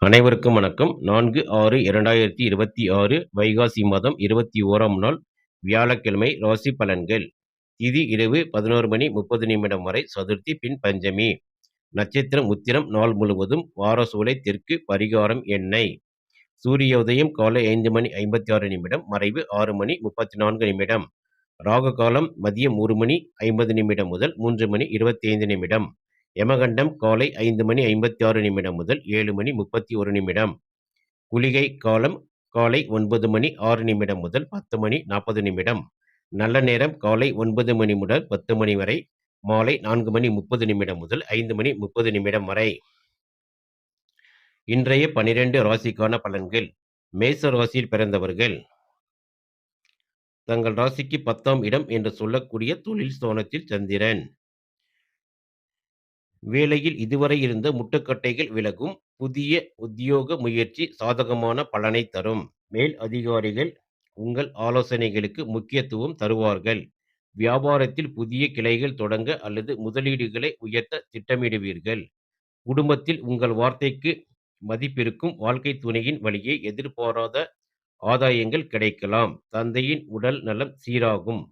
அனைவருக்கும் வணக்கம். 4/6/2026 வைகாசி மாதம் 21ஆம் நாள் வியாழக்கிழமை. ராசி பலன்கள். திதி இரவு 11:30 வரை சதுர்த்தி, பின் பஞ்சமி. நட்சத்திரம் உத்திரம். நாள் முழுவதும் வாரசூலை தெற்கு. பரிகாரம் எண்ணெய். சூரியோதயம் காலை 5:56, மறைவு 6:34. ராகு காலம் மதியம் 1:50 முதல் 3:25. யமகண்டம் காலை 5:56 முதல் 7:31. குளிகை காலம் காலை 9:06 முதல் 10:40. நல்ல நேரம் காலை 9 மணி முதல் 10 மணி வரை, மாலை 4:30 முதல் 5:30 வரை. இன்றைய 12 ராசிக்கான பலன்கள். மேச ராசியில் பிறந்தவர்கள் தங்கள் ராசிக்கு 10ஆம் இடம் என்று சொல்லக்கூடிய தொழில் ஸ்தானத்தில் சந்திரன். வேலையில் இதுவரை இருந்த முட்டுக்கட்டைகள் விலகும். புதிய உத்தியோக முயற்சி சாதகமான பலனை தரும். மேல் அதிகாரிகள் உங்கள் ஆலோசனைகளுக்கு முக்கியத்துவம் தருவார்கள். வியாபாரத்தில் புதிய கிளைகள் தொடங்க அல்லது முதலீடுகளை உயர்த்த திட்டமிடுவீர்கள். குடும்பத்தில் உங்கள் வார்த்தைக்கு மதிப்பிருக்கும். வாழ்க்கை துணையின் வழியே எதிர்பாராத ஆதாயங்கள் கிடைக்கலாம். தந்தையின் உடல் நலம் சீராகும்.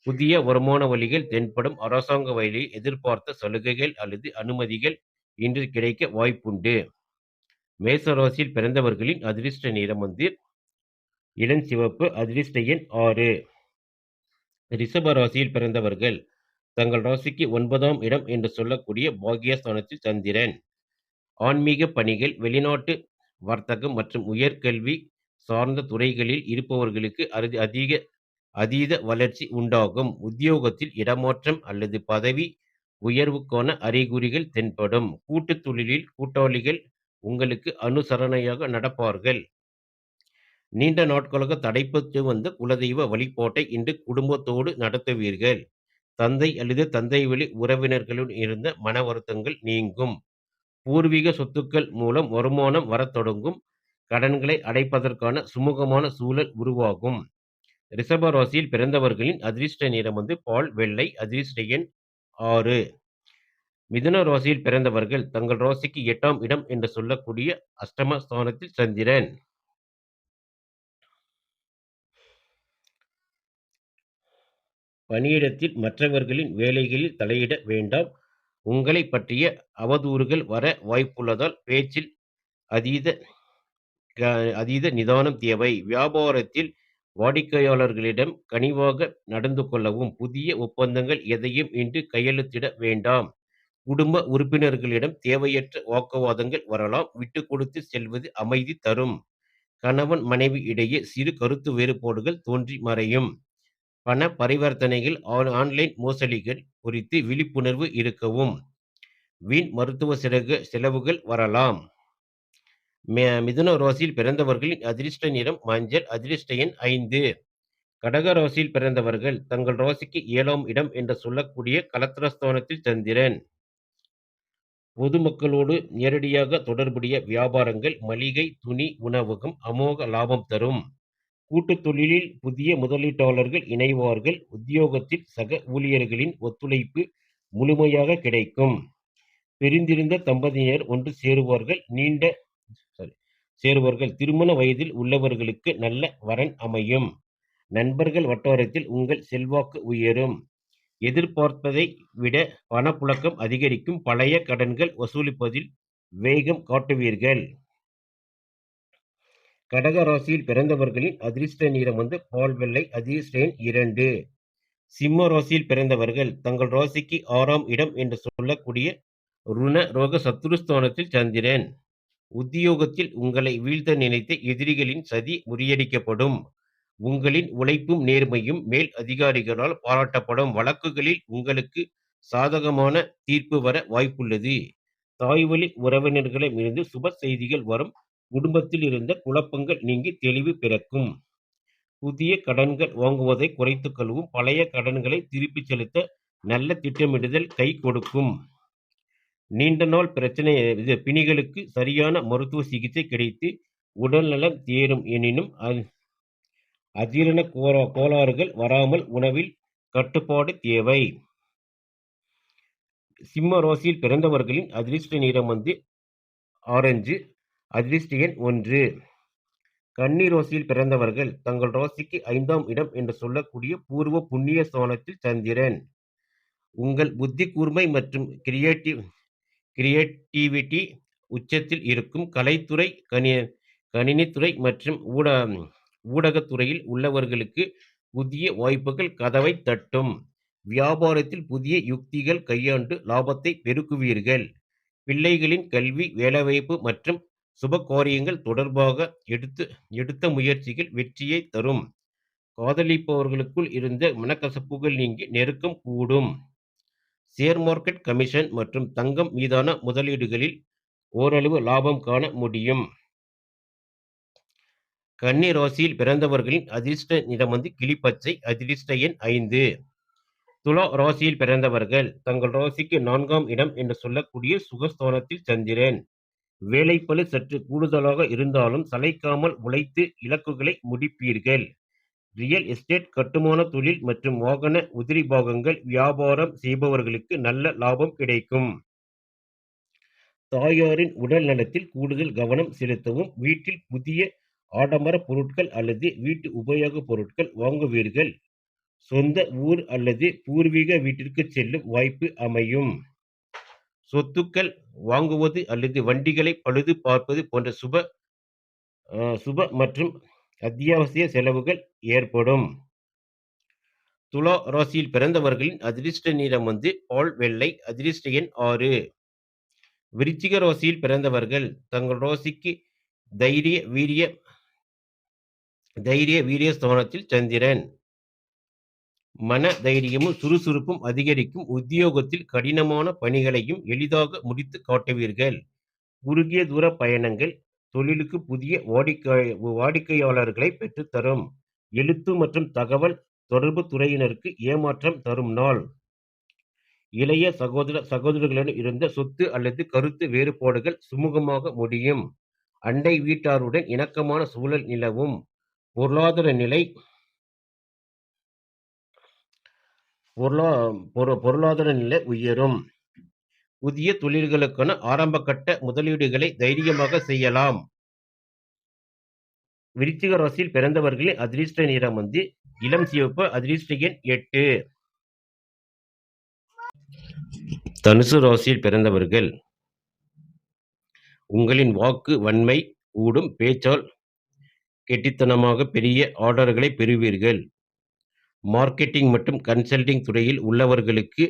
புதிய வருமான வழிகள் தென்படும். அரசாங்க வழியில் எதிர்பார்த்த சலுகைகள் அல்லது அனுமதிகள் இன்று கிடைக்க வாய்ப்புண்டு. மேசராசியில் பிறந்தவர்களின் அதிர்ஷ்ட நிறம் இளஞ்சிவப்பு. அதிர்ஷ்ட எண் 6. ரிஷப ராசியில் பிறந்தவர்கள் தங்கள் ராசிக்கு 9ஆம் இடம் என்று சொல்லக்கூடிய பாக்கியஸ்தானத்தில் சந்திரன். ஆன்மீக பணிகள், வெளிநாட்டு வர்த்தகம் மற்றும் உயர்கல்வி சார்ந்த துறைகளில் இருப்பவர்களுக்கு அதீத வளர்ச்சி உண்டாகும். உத்தியோகத்தில் இடமாற்றம் அல்லது பதவி உயர்வுக்கான அறிகுறிகள் தென்படும். கூட்டுத் தொழிலில் கூட்டாளிகள் உங்களுக்கு அனுசரணையாக நடப்பார்கள். நீண்ட நாட்களாக தடைப்பட்டு வந்த குலதெய்வ வழிபாட்டை இன்று குடும்பத்தோடு நடத்துவீர்கள். தந்தை அல்லது தந்தை வழி உறவினர்களுடன் இருந்த மன வருத்தங்கள் நீங்கும். பூர்வீக சொத்துக்கள் மூலம் வருமானம் வரத் தொடங்கும். கடன்களை அடைப்பதற்கான சுமூகமான சூழல் உருவாகும். ரிஷப ராசியில் பிறந்தவர்களின் அதிர்ஷ்ட நிறம் பால் வெள்ளை. அதிர்ஷ்ட எண் 6. மிதுன ராசியில் பிறந்தவர்கள் தங்கள் ராசிக்கு 8ஆம் இடம் என்று சொல்லக்கூடிய அஷ்டம ஸ்தானத்தில் சந்திரன். பணியிடத்தில் மற்றவர்களின் வேலைகளில் தலையிட வேண்டாம். உங்களை பற்றிய அவதூறுகள் வர வாய்ப்புள்ளதால் பேச்சில் அதீத நிதானம் தேவை. வியாபாரத்தில் வாடிக்கையாளர்களிடம் கனிவாக நடந்து கொள்ளவும். புதிய ஒப்பந்தங்கள் எதையும் இன்று கையெழுத்திட வேண்டாம். குடும்ப உறுப்பினர்களிடம் தேவையற்ற வாக்குவாதங்கள் வரலாம். விட்டு கொடுத்து செல்வது அமைதி தரும். கணவன் மனைவி இடையே சிறு கருத்து வேறுபாடுகள் தோன்றி மறையும். பண பரிவர்த்தனைகள், ஆன்லைன் மோசடிகள் குறித்து விழிப்புணர்வு இருக்கவும். வீண் மருத்துவ செலவுகள் வரலாம். மிதுன ராசியில் பிறந்தவர்களின் அதிர்ஷ்ட நிறம் மஞ்சள். அதிர்ஷ்ட எண் 5. கடக ராசியில் பிறந்தவர்கள் தங்கள் ராசிக்கு 7ஆம் இடம் என்று சொல்லக்கூடிய கலத்திரஸ்தானத்தில் சந்திரன். பொதுமக்களோடு நேரடியாக தொடர்புடைய வியாபாரங்கள், மளிகை, துணி, உணவகம் அமோக லாபம் தரும். கூட்டுத் தொழிலில் புதிய முதலீட்டாளர்கள் இணைவார்கள். உத்தியோகத்தில் சக ஊழியர்களின் ஒத்துழைப்பு முழுமையாக கிடைக்கும். பிரிந்திருந்த தம்பதியினர் ஒன்று சேருவார்கள். திருமண வயதில் உள்ளவர்களுக்கு நல்ல வரன் அமையும். நண்பர்கள் வட்டாரத்தில் உங்கள் செல்வாக்கு உயரும். எதிர்பார்ப்பதை விட பணப்புழக்கம் அதிகரிக்கும். பழைய கடன்கள் வசூலிப்பதில் வேகம் காட்டுவீர்கள். கடக ராசியில் பிறந்தவர்களின் அதிர்ஷ்ட நிறம் பால் வெள்ளை. அதிர்ஷ்ட எண் 2. சிம்ம ராசியில் பிறந்தவர்கள் தங்கள் ராசிக்கு 6ஆம் இடம் என்று சொல்லக்கூடிய ருண ரோக சத்துருஸ்தானத்தில் சந்திரன். உத்தியோகத்தில் உங்களை வீழ்த்த நினைத்த எதிரிகளின் சதி முறியடிக்கப்படும். உங்களின் உழைப்பும் நேர்மையும் மேல் அதிகாரிகளால் பாராட்டப்படும். வழக்குகளில் உங்களுக்கு சாதகமான தீர்ப்பு வர வாய்ப்புள்ளது. தாய்வழி உறவினர்களிடமிருந்து சுப செய்திகள் வரும். குடும்பத்தில் இருந்த குழப்பங்கள் நீங்கி தெளிவு பிறக்கும். புதிய கடன்கள் வாங்குவதை குறைத்துக் கொள்ளவும். பழைய கடன்களை திருப்பிச் செலுத்த நல்ல திட்டமிடுதல் கை கொடுக்கும். நீண்ட நாள் பிணிகளுக்கு சரியான மருத்துவ சிகிச்சை கிடைத்து உடல்நலம் தேரும். எனினும் அஜீரண கோளாறுகள் வராமல் உணவில் கட்டுப்பாடு தேவை. சிம்ம ராசியில் பிறந்தவர்களின் அதிர்ஷ்ட நிறம் ஆரஞ்சு. அதிர்ஷ்ட எண் 1. கன்னி ராசியில் பிறந்தவர்கள் தங்கள் ராசிக்கு 5ஆம் இடம் என்று சொல்லக்கூடிய பூர்வ புண்ணிய ஸ்தானத்தில் சந்திரன். உங்கள் புத்தி கூர்மை மற்றும் கிரியேட்டிவிட்டி உச்சத்தில் இருக்கும். கலைத்துறை, கணினித்துறை மற்றும் ஊடகத்துறையில் உள்ளவர்களுக்கு புதிய வாய்ப்புகள் கதவை தட்டும். வியாபாரத்தில் புதிய யுக்திகள் கையாண்டு லாபத்தை பெருக்குவீர்கள். பிள்ளைகளின் கல்வி, வேலைவாய்ப்பு மற்றும் சுப காரியங்கள் தொடர்பாக எடுத்த முயற்சிகள் வெற்றியை தரும். காதலிப்பவர்களுக்குள் இருந்த மனக்கசப்புகள் நீங்கி நெருக்கம் கூடும். ஷேர் மார்க்கெட், கமிஷன் மற்றும் தங்கம் மீதான முதலீடுகளில் ஓரளவு லாபம் காண முடியும். கன்னி ராசியில் பிறந்தவர்களின் அதிர்ஷ்ட நிறம் கிளிப்பச்சை. அதிர்ஷ்ட எண் 5. துலா ராசியில் பிறந்தவர்கள் தங்கள் ராசிக்கு 4ஆம் இடம் என்று சொல்லக்கூடிய சுகஸ்தானத்தில் சந்திரன். வேலைப்பளு சற்று கூடுதலாக இருந்தாலும் சளைக்காமல் உழைத்து இலக்குகளை முடிப்பீர்கள். ரியல் எஸ்டேட், கட்டுமான தொழில் மற்றும் வாகன உதிரி பாகங்கள் வியாபாரம் செய்பவர்களுக்கு நல்ல லாபம் கிடைக்கும். தாயாரின் உடல் நலத்தில் கூடுதல் கவனம் செலுத்தவும். வீட்டில் புதிய ஆடம்பர பொருட்கள் அல்லது வீட்டு உபயோக பொருட்கள் வாங்குவீர்கள். சொந்த ஊர் அல்லது பூர்வீக வீட்டிற்கு செல்லும் வாய்ப்பு அமையும். சொத்துக்கள் வாங்குவது அல்லது வண்டிகளை பழுது பார்ப்பது போன்ற சுப மற்றும் அத்தியாவசிய செலவுகள் ஏற்படும். துலா ராசியில் பிறந்தவர்களின் அதிர்ஷ்ட நிறம் பால் வெள்ளை. அதிர்ஷ்ட எண் 6. விருச்சிக ராசியில் பிறந்தவர்கள் தங்கள் ராசிக்கு தைரிய வீரிய ஸ்தானத்தில் சந்திரன். மன தைரியமும் சுறுசுறுப்பும் அதிகரிக்கும். உத்தியோகத்தில் கடினமான பணிகளையும் எளிதாக முடித்து காட்டுவீர்கள். குறுகிய தூர பயணங்கள் தொழிலுக்கு புதிய வாடிக்கையாளர்களை பெற்றுத்தரும். எழுத்து மற்றும் தகவல் தொடர்பு துறையினருக்கு ஏமாற்றம் தரும் நாள். இளைய சகோதரர்களுடன் இருந்த சொத்து அல்லது கருத்து வேறுபாடுகள் சுமூகமாக முடியும். அண்டை வீட்டாருடன் இணக்கமான சூழல் நிலவும். பொருளாதார நிலை உயரும். புதிய தொழில்களுக்கான ஆரம்ப கட்ட முதலீடுகளை தைரியமாக செய்யலாம். விருச்சிக ராசியில் பிறந்தவர்களின் அதிர்ஷ்ட நிறம் இளம் சிவப்பு. அதிர்ஷ்ட எண் 8. தனுசு ராசியில் பிறந்தவர்கள் உங்களின் வாக்கு வன்மை கூடும். பேச்சால் கெட்டித்தனமாக பெரிய ஆர்டர்களை பெறுவீர்கள். மார்க்கெட்டிங் மற்றும் கன்சல்டிங் துறையில் உள்ளவர்களுக்கு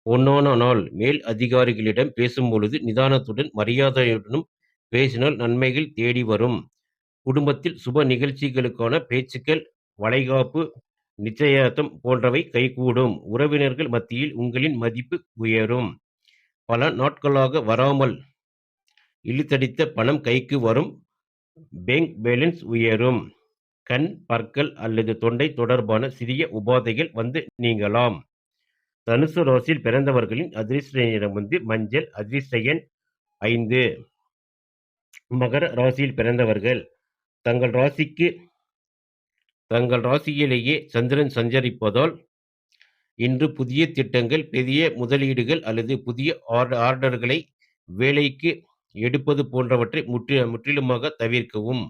பொன்னான நாள். மேல் அதிகாரிகளிடம் பேசும்பொழுது நிதானத்துடன் மரியாதையுடனும் பேசினால் நன்மைகள் தேடி வரும். குடும்பத்தில் சுப நிகழ்ச்சிகளுக்கான பேச்சுக்கள், வளைகாப்பு, நிச்சயார்த்தம் போன்றவை கைகூடும். உறவினர்கள் மத்தியில் உங்களின் மதிப்பு உயரும். பல நாட்களாக வராமல் இழுத்தடித்த பணம் கைக்கு வரும். பேங்க் பேலன்ஸ் உயரும். கண், பற்கள் அல்லது தொண்டை தொடர்பான சிறிய உபாதைகள் நீங்கலாம். தனுசு ராசியில் பிறந்தவர்களின் அதிர்ஷ்ட நிறம் மஞ்சள். அதிர்ஷ்ட எண் 5. மகர ராசியில் பிறந்தவர்கள் தங்கள் ராசியிலேயே சந்திரன் சஞ்சரிப்பதால் இன்று புதிய திட்டங்கள், பெரிய முதலீடுகள் அல்லது புதிய ஆர்டர்களை வேலைக்கு எடுப்பது போன்றவற்றை முற்றிலுமாக தவிர்க்கவும்.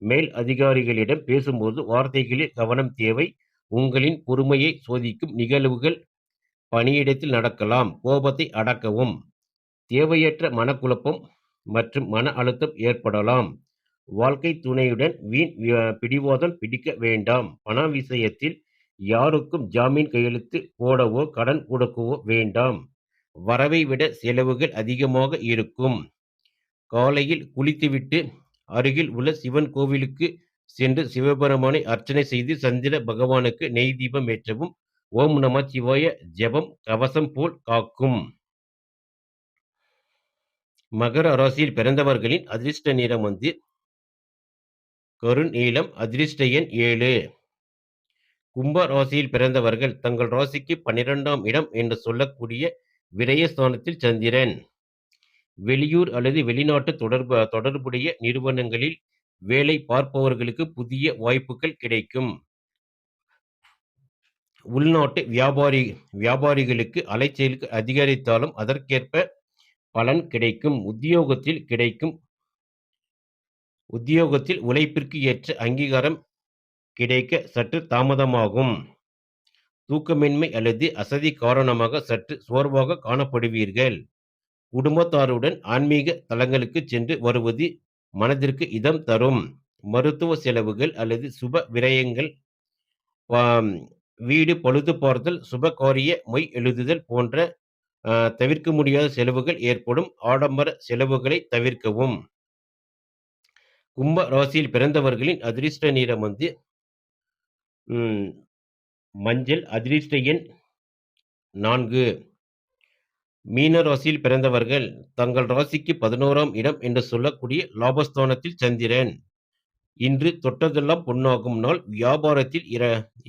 மேல் அதிகாரிகளிடம் பேசும்போது வார்த்தைகளில் கவனம் தேவை. உங்களின் பொறுமையை சோதிக்கும் நிகழ்வுகள் பணியிடத்தில் நடக்கலாம். கோபத்தை அடக்கவும். தேவையற்ற மனக்குழப்பம் மற்றும் மன அழுத்தம் ஏற்படலாம். வாழ்க்கை துணையுடன் வீண் பிடிவாதம் பிடிக்க வேண்டாம். பண விஷயத்தில் யாருக்கும் ஜாமீன் கையெழுத்து போடவோ கடன் கொடுக்கவோ வேண்டாம். வரவை விட செலவுகள் அதிகமாக இருக்கும். காலையில் குளித்துவிட்டு அருகில் உள்ள சிவன் கோவிலுக்கு சென்று சிவபெருமானை அர்ச்சனை செய்து சந்திர பகவானுக்கு நெய் தீபம் ஏற்றவும். ஓம் நம சிவாய ஜெபம் கவசம் போல் காக்கும். மகர ராசியில் பிறந்தவர்களின் அதிர்ஷ்ட நிறம் கருநீலம். அதிர்ஷ்ட எண் 7. கும்ப ராசியில் பிறந்தவர்கள் தங்கள் ராசிக்கு 12ஆம் இடம் என்று சொல்லக்கூடிய விரயஸ்தானத்தில் சந்திரன். வெளியூர் அல்லது வெளிநாட்டு தொடர்புடைய நிறுவனங்களில் வேலை பார்ப்பவர்களுக்கு புதிய வாய்ப்புகள் கிடைக்கும். உள்நாட்டு வியாபாரிகளுக்கு அலைச்சல் அதிகரித்தாலும் அதற்கேற்ப பலன் கிடைக்கும். உத்தியோகத்தில் உத்தியோகத்தில் உழைப்பிற்கு ஏற்ற அங்கீகாரம் கிடைக்க சற்று தாமதமாகும். தூக்கமின்மை அல்லது அசதி காரணமாக சற்று சோர்வாக காணப்படுவீர்கள். குடும்பத்தாருடன் ஆன்மீக தலங்களுக்குச் சென்று வருவது மனதிற்கு இதம் தரும். மருத்துவ செலவுகள் அல்லது சுப விரயங்கள், ஆம், வீடு பழுது பார்த்தல், சுபகாரிய மொய் எழுதுதல் போன்ற தவிர்க்க முடியாத செலவுகள் ஏற்படும். ஆடம்பர செலவுகளை தவிர்க்கவும். கும்ப ராசியில் பிறந்தவர்களின் அதிர்ஷ்ட நிறம் ம், மஞ்சள். அதிர்ஷ்ட எண் 4. மீன ராசியில் பிறந்தவர்கள் தங்கள் ராசிக்கு 11ஆம் இடம் என்று சொல்லக்கூடிய லாபஸ்தானத்தில் சந்திரன். இன்று தொட்டதெல்லாம் பொன்னாகும் நாள். வியாபாரத்தில்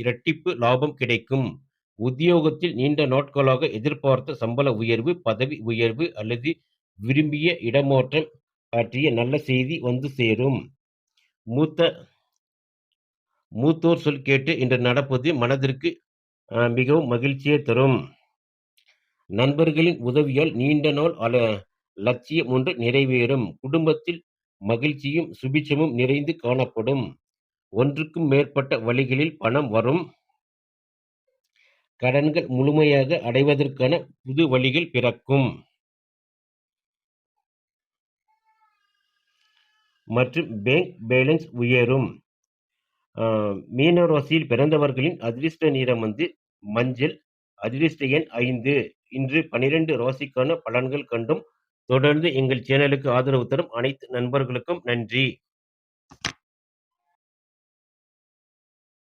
இரட்டிப்பு லாபம் கிடைக்கும். உத்தியோகத்தில் நீண்ட நாட்களாக எதிர்பார்த்த சம்பள உயர்வு, பதவி உயர்வு அல்லது விரும்பிய இடமாற்றம் பற்றிய நல்ல செய்தி வந்து சேரும். மூத்தோர் சொல் கேட்டு இன்று நடப்பது மனதிற்கு மிகவும் மகிழ்ச்சியை தரும். நண்பர்களின் உதவியால் நீண்ட நாள் லட்சியம் ஒன்று நிறைவேறும். குடும்பத்தில் மகிழ்ச்சியும் சுபிட்சமும் நிறைந்து காணப்படும். ஒன்றுக்கும் மேற்பட்ட வழிகளில் பணம் வரும். கடன்கள் முழுமையாக அடைவதற்கான புது வழிகள் பிறக்கும். மற்றும் பேங்க் பேலன்ஸ் உயரும். மீன ராசியில் பிறந்தவர்களின் அதிர்ஷ்ட நிறம் மஞ்சள். அதிர்ஷ்ட எண் 5. இன்று 12 ராசிக்கான பலன்கள் கண்டும். தொடர்ந்து எங்கள் சேனலுக்கு ஆதரவு தரும் அனைத்து நண்பர்களுக்கும் நன்றி.